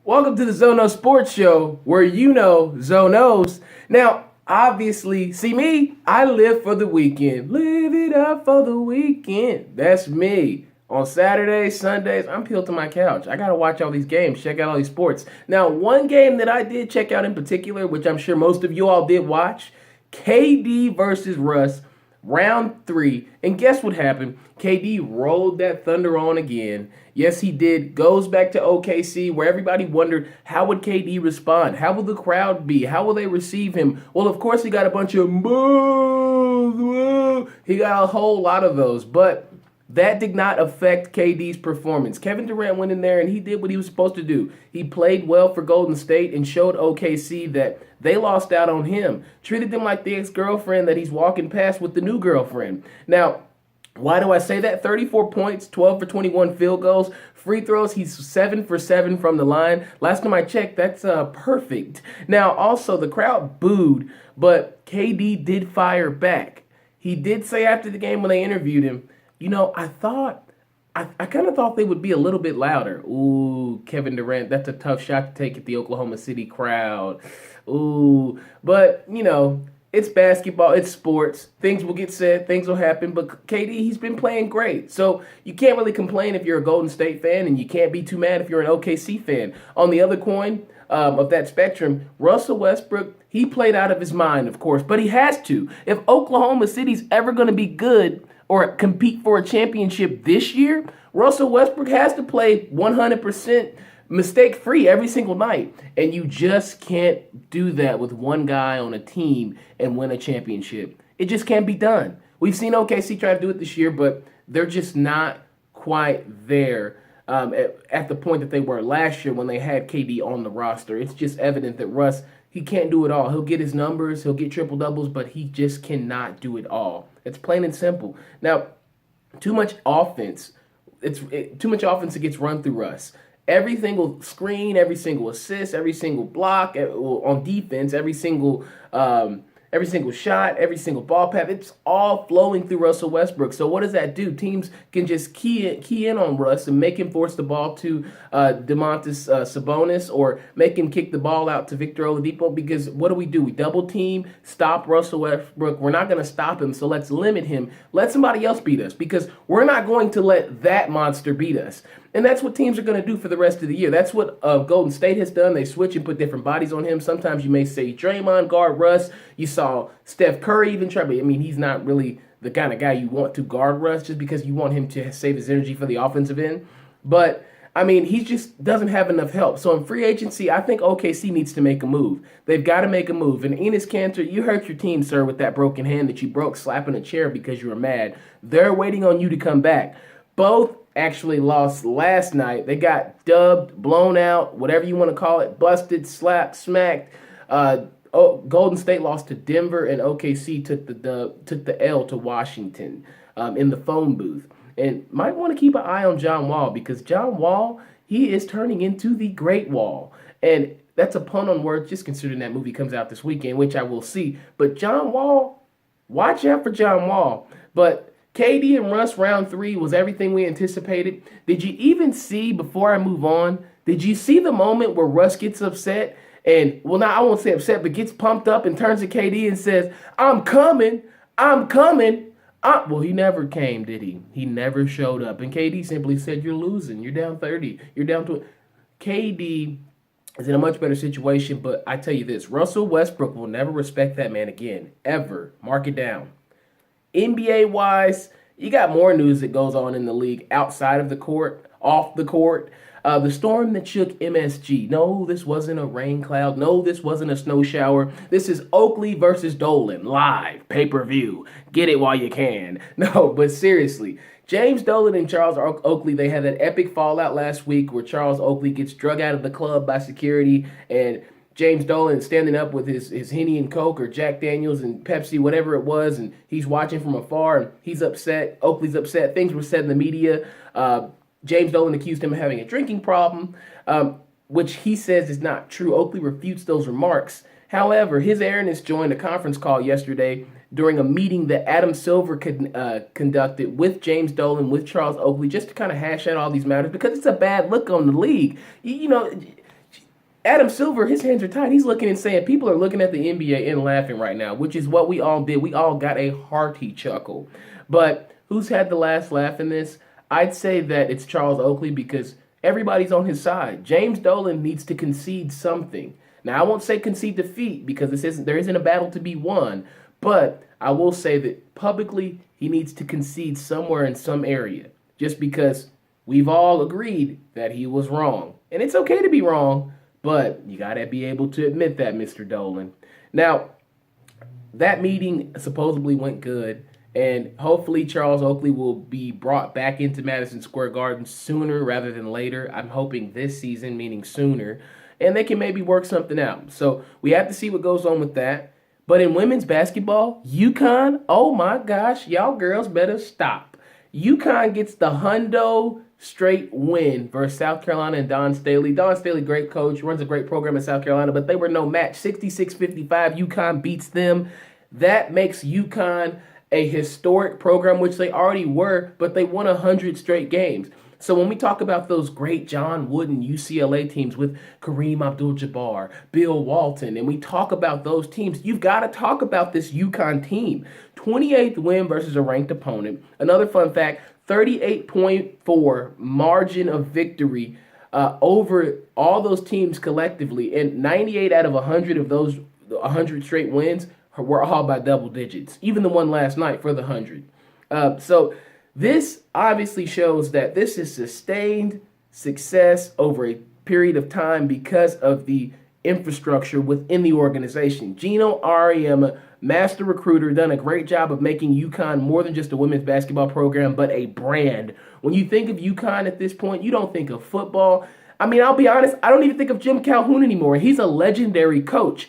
Welcome to the Zono Sports Show, where you know Zonos. Now, obviously, see me, I live for the weekend. Live it up for the weekend. That's me. On Saturdays, Sundays, I'm peeled to my couch. I gotta watch all these games, check out all these sports. Now, one game that I did check out in particular, which I'm sure most of you all did watch, KD versus Russ, round 3. And guess what happened? KD rolled that Thunder on again. Yes, he did. Goes back to OKC, where everybody wondered, how would KD respond? How will the crowd be? How will they receive him? Well, of course, he got a bunch of boos. He got a whole lot of those, but that did not affect KD's performance. Kevin Durant went in there and he did what he was supposed to do. He played well for Golden State and showed OKC that they lost out on him. Treated them like the ex-girlfriend that he's walking past with the new girlfriend. Now, why do I say that? 34 points, 12 for 21 field goals. Free throws, he's 7 for 7 from the line. Last time I checked, that's perfect. Now, also, the crowd booed, but KD did fire back. He did say after the game when they interviewed him, I kind of thought they would be a little bit louder. Ooh, Kevin Durant, that's a tough shot to take at the Oklahoma City crowd. Ooh, but, it's basketball, it's sports. Things will get said, things will happen, but KD, he's been playing great. So you can't really complain if you're a Golden State fan, and you can't be too mad if you're an OKC fan. On the other coin of that spectrum, Russell Westbrook, he played out of his mind, of course, but he has to. If Oklahoma City's ever going to be good or compete for a championship this year, Russell Westbrook has to play 100% mistake-free every single night. And you just can't do that with one guy on a team and win a championship. It just can't be done. We've seen OKC try to do it this year, but they're just not quite there at the point that they were last year when they had KD on the roster. It's just evident that Russ, he can't do it all. He'll get his numbers, he'll get triple-doubles, but he just cannot do it all. It's plain and simple. Now, too much offense. Too much offense that gets run through Russ. Every single screen, every single assist, every single block on defense, every single shot, every single ball pass, it's all flowing through Russell Westbrook. So what does that do? Teams can just key in on Russ and make him force the ball to Domantas Sabonis, or make him kick the ball out to Victor Oladipo, because what do? We double team, stop Russell Westbrook. We're not going to stop him, so let's limit him. Let somebody else beat us, because we're not going to let that monster beat us. And that's what teams are going to do for the rest of the year. That's what Golden State has done. They switch and put different bodies on him. Sometimes you may say Draymond guard Russ. You saw Steph Curry even try, but he's not really the kind of guy you want to guard Russ, just because you want him to save his energy for the offensive end. But he just doesn't have enough help. So in free agency, I think OKC needs to make a move. They've got to make a move. And Enes Kanter, you hurt your team, sir, with that broken hand that you broke slapping a chair because you were mad. They're waiting on you to come back. Both actually lost last night. They got dubbed, blown out, whatever you want to call it, busted, slapped, smacked. Golden State lost to Denver, and OKC took the L to Washington in the phone booth. And might want to keep an eye on John Wall, because John Wall, he is turning into the Great Wall. And that's a pun on words, just considering that movie comes out this weekend, which I will see. But John Wall, watch out for John Wall. But KD and Russ round 3 was everything we anticipated. Did you even see, before I move on, did you see the moment where Russ gets upset and, well, now I won't say upset, but gets pumped up and turns to KD and says, I'm coming. Well, he never came, did he? He never showed up. And KD simply said, you're losing. You're down 30. You're down to it. KD is in a much better situation, but I tell you this, Russell Westbrook will never respect that man again, ever. Mark it down. NBA-wise, you got more news that goes on in the league outside of the court, off the court. The storm that shook MSG. No, this wasn't a rain cloud. No, this wasn't a snow shower. This is Oakley versus Dolan, live, pay-per-view. Get it while you can. No, but seriously, James Dolan and Charles Oakley, they had that epic fallout last week where Charles Oakley gets drug out of the club by security, and James Dolan standing up with his Henny and Coke, or Jack Daniels and Pepsi, whatever it was, and he's watching from afar, and he's upset. Oakley's upset. Things were said in the media. James Dolan accused him of having a drinking problem, which he says is not true. Oakley refutes those remarks. However, his airness joined a conference call yesterday during a meeting that Adam Silver conducted with James Dolan, with Charles Oakley, just to kind of hash out all these matters, because it's a bad look on the league. Adam Silver, his hands are tied. He's looking and saying, people are looking at the NBA and laughing right now, which is what we all did. We all got a hearty chuckle. But who's had the last laugh in this? I'd say that it's Charles Oakley because everybody's on his side. James Dolan needs to concede something. Now, I won't say concede defeat because there isn't a battle to be won, but I will say that publicly he needs to concede somewhere in some area just because we've all agreed that he was wrong. And it's okay to be wrong, but you got to be able to admit that, Mr. Dolan. Now, that meeting supposedly went good, and hopefully Charles Oakley will be brought back into Madison Square Garden sooner rather than later. I'm hoping this season, meaning sooner, and they can maybe work something out. So we have to see what goes on with that. But in women's basketball, UConn, oh my gosh, y'all girls better stop. UConn gets the hundo straight win versus South Carolina and Don Staley. Don Staley, great coach, runs a great program in South Carolina, but they were no match. 66-55, UConn beats them. That makes UConn a historic program, which they already were, but they won 100 straight games. So when we talk about those great John Wooden UCLA teams with Kareem Abdul-Jabbar, Bill Walton, and we talk about those teams, you've got to talk about this UConn team. 28th win versus a ranked opponent. Another fun fact, 38.4 margin of victory over all those teams collectively. And 98 out of 100 of those 100 straight wins were all by double digits. Even the one last night for the 100. So this obviously shows that this is sustained success over a period of time because of the infrastructure within the organization. Gino Auriemma, master recruiter, done a great job of making UConn more than just a women's basketball program, but a brand. When you think of UConn at this point, you don't think of football. I mean, I'll be honest, I don't even think of Jim Calhoun anymore. He's a legendary coach.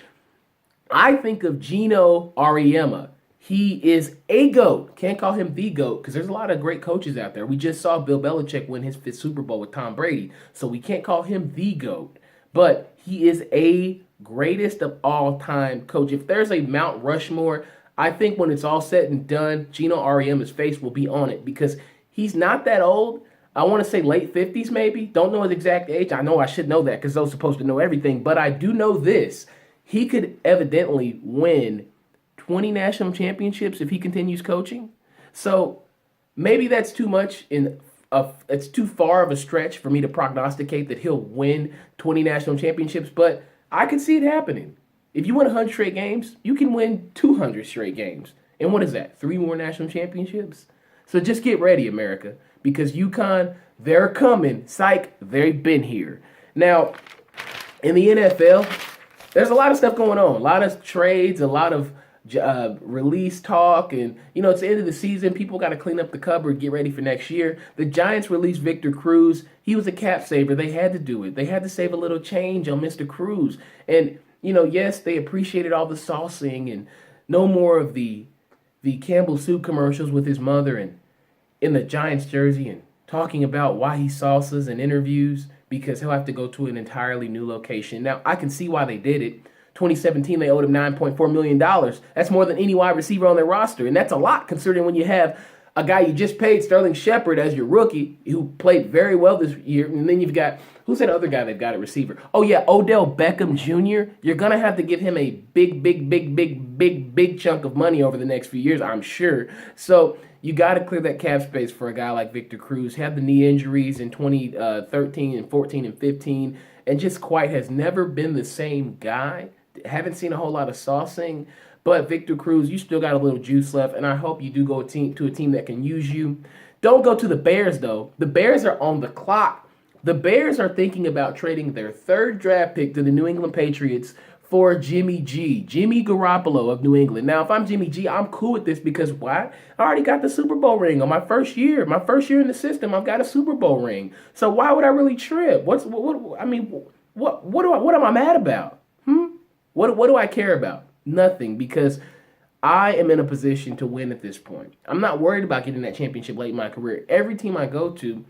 I think of Gino Auriemma. He is a GOAT. Can't call him the GOAT because there's a lot of great coaches out there. We just saw Bill Belichick win his 5th Super Bowl with Tom Brady, so we can't call him the GOAT. But he is a greatest of all time coach. If there's a Mount Rushmore, I think when it's all said and done, Gino Auriemma's face will be on it because he's not that old. I want to say late 50s maybe. Don't know his exact age. I know I should know that because I was supposed to know everything. But I do know this. He could evidently win 20 national championships if he continues coaching. So maybe that's too much it's too far of a stretch for me to prognosticate that he'll win 20 national championships, but I can see it happening. If you win 100 straight games, you can win 200 straight games. And what is that? 3 more national championships? So just get ready, America, because UConn, they're coming. Psych, they've been here. Now, in the NFL, there's a lot of stuff going on. A lot of trades, a lot of release talk, and it's the end of the season. People got to clean up the cupboard, get ready for next year. The Giants released Victor Cruz. He was a cap saver. They had to do it. They had to save a little change on Mr. Cruz. And yes, they appreciated all the saucing and no more of the Campbell Soup commercials with his mother and in the Giants jersey and talking about why he sauces in interviews because he'll have to go to an entirely new location. Now, I can see why they did it. 2017, they owed him $9.4 million. That's more than any wide receiver on their roster. And that's a lot considering when you have a guy you just paid, Sterling Shepard, as your rookie, who played very well this year. And then you've got, who's that other guy they've got at receiver? Oh, yeah, Odell Beckham Jr. You're going to have to give him a big chunk of money over the next few years, I'm sure. So you got to clear that cap space for a guy like Victor Cruz. Had the knee injuries in 2013 and 14 and 15 and just quite has never been the same guy. Haven't seen a whole lot of saucing, but Victor Cruz, you still got a little juice left, and I hope you do go to a team that can use you. Don't go to the Bears, though. The Bears are on the clock. The Bears are thinking about trading their 3rd draft pick to the New England Patriots for Jimmy Garoppolo of New England. Now, if I'm Jimmy G, I'm cool with this because why? I already got the Super Bowl ring on my first year. My first year in the system, I've got a Super Bowl ring. So why would I really trip? What am I mad about? What do I care about? Nothing, because I am in a position to win at this point. I'm not worried about getting that championship late in my career. Every team I go to,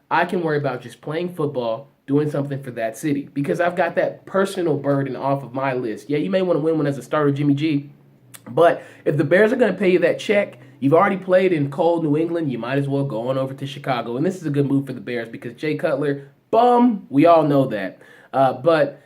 I can worry about just playing football, doing something for that city, because I've got that personal burden off of my list. Yeah, you may want to win one as a starter, Jimmy G, but if the Bears are going to pay you that check, you've already played in cold New England, you might as well go on over to Chicago. And this is a good move for the Bears because Jay Cutler, bum, we all know that. But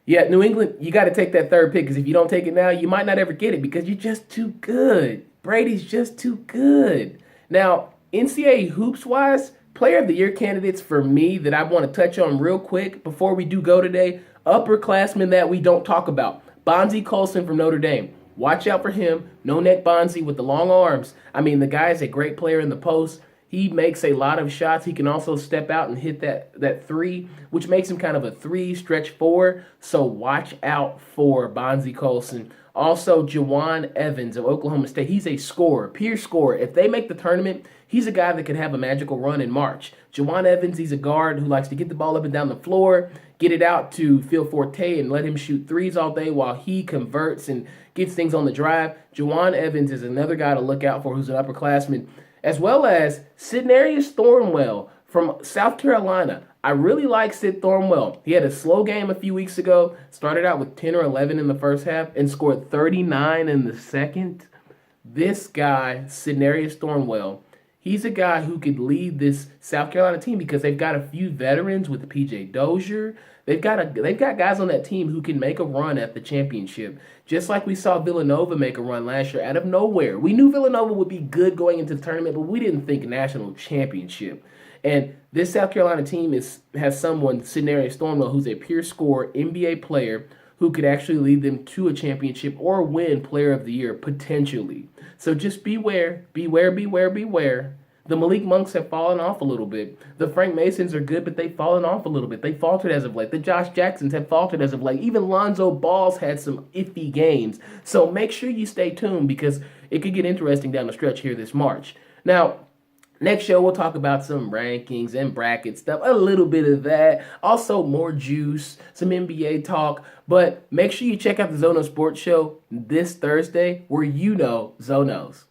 Yeah, New England, you got to take that third pick because if you don't take it now, you might not ever get it because you're just too good. Brady's just too good. Now, NCAA hoops wise, player of the year candidates for me that I want to touch on real quick before we do go today, upperclassmen that we don't talk about. Bonzie Colson from Notre Dame. Watch out for him. No neck Bonzie with the long arms. I mean, the guy is a great player in the post. He makes a lot of shots. He can also step out and hit that three, which makes him kind of a three, stretch four. So watch out for Bonzie Colson. Also, Jawan Evans of Oklahoma State. He's a scorer, pure scorer. If they make the tournament, he's a guy that could have a magical run in March. Jawan Evans, he's a guard who likes to get the ball up and down the floor, get it out to Phil Forte and let him shoot threes all day while he converts and gets things on the drive. Jawan Evans is another guy to look out for who's an upperclassman, as well as Sidnarius Thornwell from South Carolina. I really like Sid Thornwell. He had a slow game a few weeks ago, started out with 10 or 11 in the first half, and scored 39 in the second. This guy, Sidnarius Thornwell, he's a guy who could lead this South Carolina team because they've got a few veterans with P.J. Dozier. They've got guys on that team who can make a run at the championship, just like we saw Villanova make a run last year out of nowhere. We knew Villanova would be good going into the tournament, but we didn't think national championship. And this South Carolina team has someone, Sidnarius Thornwell, who's a pure scorer, NBA player, who could actually lead them to a championship or win Player of the Year, potentially. So just beware, beware, beware, beware. The Malik Monks have fallen off a little bit. The Frank Masons are good, but they've fallen off a little bit. They faltered as of late. The Josh Jacksons have faltered as of late. Even Lonzo Ball's had some iffy games. So make sure you stay tuned because it could get interesting down the stretch here this March. Now, next show, we'll talk about some rankings and bracket stuff, a little bit of that. Also, more juice, some NBA talk. But make sure you check out the Zono Sports Show this Thursday where you know Zonos.